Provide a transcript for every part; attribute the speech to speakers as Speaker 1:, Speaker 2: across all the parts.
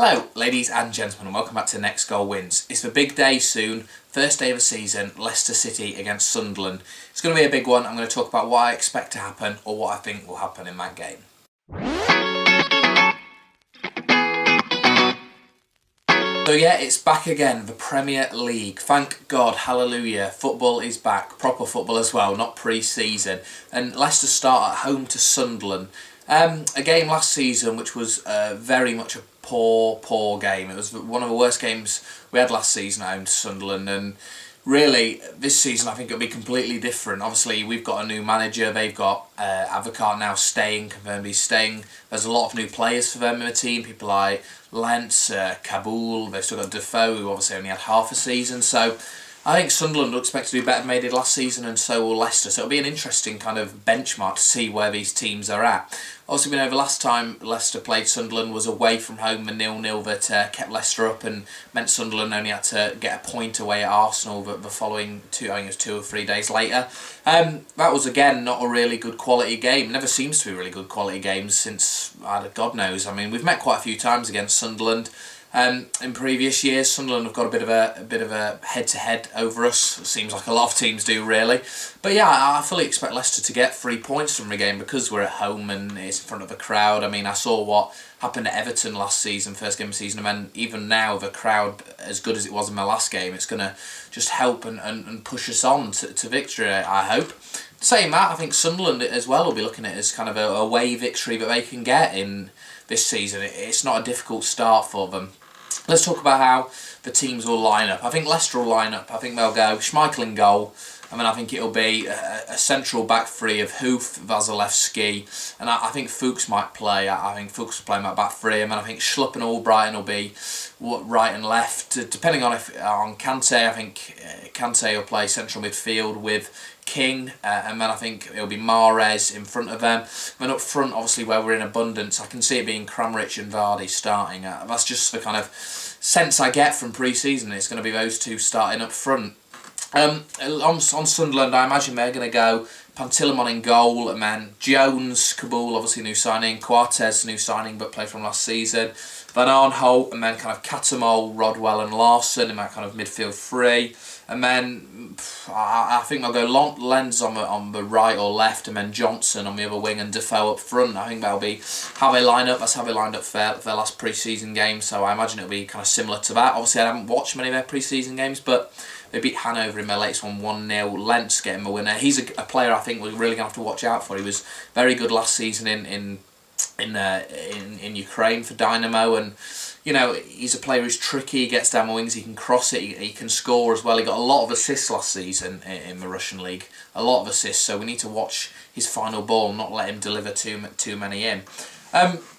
Speaker 1: Hello ladies and gentlemen, and welcome back to Next Goal Wins. It's the big day soon, first day of the season, Leicester City against Sunderland. It's going to be a big one. I'm going to talk about what I expect to happen or what I think will happen in that game. So yeah, it's back again, the Premier League. Thank God, hallelujah, football is back, proper football as well, not pre-season. And Leicester start at home to Sunderland. A game last season which was very much a poor game. It was one of the worst games we had last season at home to Sunderland, and really this season I think it'll be completely different. Obviously we've got a new manager, they've got Advocaat now confirmed he's staying. There's a lot of new players for them in the team, people like Lentz, Kabul, they've still got Defoe who obviously only had half a season, so I think Sunderland will expect to do better than they did last season, and so will Leicester. So it'll be an interesting kind of benchmark to see where these teams are at. Obviously, we know the last time Leicester played Sunderland was away from home, a 0-0 that kept Leicester up and meant Sunderland only had to get a point away at Arsenal the following I think it was 2 or 3 days later. That was again not a really good quality game. It never seems to be really good quality games since God knows. I mean, we've met quite a few times against Sunderland. In previous years, Sunderland have got a bit of a head-to-head over us. It seems like a lot of teams do, really. But yeah, I fully expect Leicester to get 3 points from the game because we're at home and it's in front of a crowd. I mean, I saw what happened at Everton last season, first game of the season, and then even now, the crowd, as good as it was in my last game, it's going to just help and push us on to victory, I hope. Saying that, I think Sunderland as well will be looking at it as kind of a away victory that they can get in this season. It's not a difficult start for them. Let's talk about how the teams will line up. I think Leicester will line up. I think they'll go Schmeichel in goal. I mean, I think it'll be a central back three of Hoof, Vasilevsky, and I think Fuchs might play. I think Fuchs will play my back three, and then I think Schlupp and Albrighton will be right and left. Depending on Kante, I think Kante will play central midfield with King, and then I think it'll be Mahrez in front of them. Then up front, obviously, where we're in abundance, I can see it being Kramaric and Vardy starting. That's just the kind of sense I get from pre-season. It's going to be those two starting up front. On Sunderland, I imagine they're going to go Pantilimon in goal, and then Jones, Kabul, obviously new signing, Quartes, new signing but played from last season, Van Aanholt, and then kind of Catamol, Rodwell and Larson in that kind of midfield three. And then I think they'll go Lenz on the right or left, and then Johnson on the other wing and Defoe up front. I think that'll be how they line up. That's how they lined up for their last pre-season game, so I imagine it'll be kind of similar to that. Obviously I haven't watched many of their pre-season games, but they beat Hanover in their latest one 1-0. Lentz getting the winner. He's a player I think we're really going to have to watch out for. He was very good last season in Ukraine for Dynamo, and you know, he's a player who's tricky, he gets down the wings, he can cross it, he can score as well. He got a lot of assists last season in the Russian league, a lot of assists, so we need to watch his final ball and not let him deliver too many in.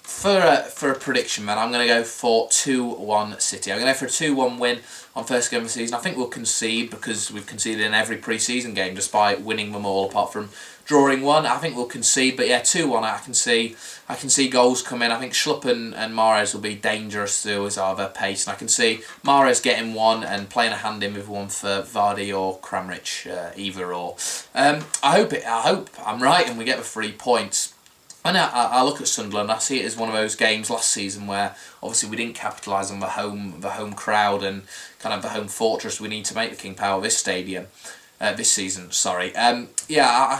Speaker 1: For a prediction, man, I'm going to go for 2-1 City. I'm going to go for a 2-1 win on first game of the season. I think we'll concede because we've conceded in every pre-season game despite winning them all apart from drawing one. I think we'll concede, but yeah, 2-1 I can see goals come in. I think Schlupp and Mahrez will be dangerous through his their pace, and I can see Mahrez getting one and playing a hand in with one for Vardy or Kramaric, either or. I hope I'm right and we get the 3 points. And I look at Sunderland, I see it as one of those games last season where obviously we didn't capitalise on the home crowd and kind of the home fortress we need to make the King Power this season. Sorry. I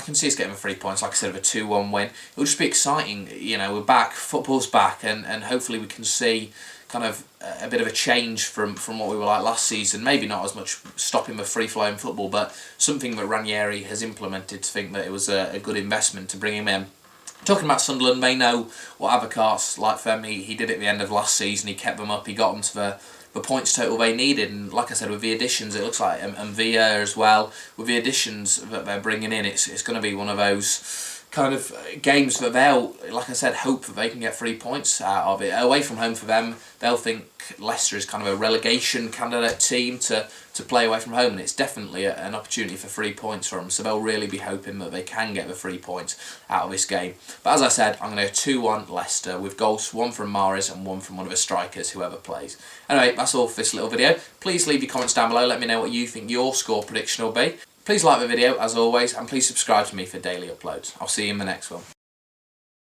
Speaker 1: can see us getting the 3 points, like I said, of a 2-1 win. It'll just be exciting, you know, we're back, football's back, and hopefully we can see kind of a bit of a change from what we were like last season. Maybe not as much stopping the free-flowing football, but something that Ranieri has implemented to think that it was a good investment to bring him in. Talking about Sunderland, they know what Advocaat's like for them. He did it at the end of last season, he kept them up, he got them to the points total they needed, and like I said, with the additions, it looks like, and Villa as well, with the additions that they're bringing in, it's going to be one of those kind of games that they'll, like I said, hope that they can get 3 points out of it. Away from home for them, they'll think Leicester is kind of a relegation candidate team to play away from home, and it's definitely an opportunity for 3 points for them, so they'll really be hoping that they can get the 3 points out of this game. But as I said, I'm going to go 2-1 Leicester with goals, one from Mahrez and one from one of the strikers, whoever plays. Anyway, that's all for this little video. Please leave your comments down below, let me know what you think your score prediction will be. Please like the video as always, and please subscribe to me for daily uploads. I'll see you in the next one.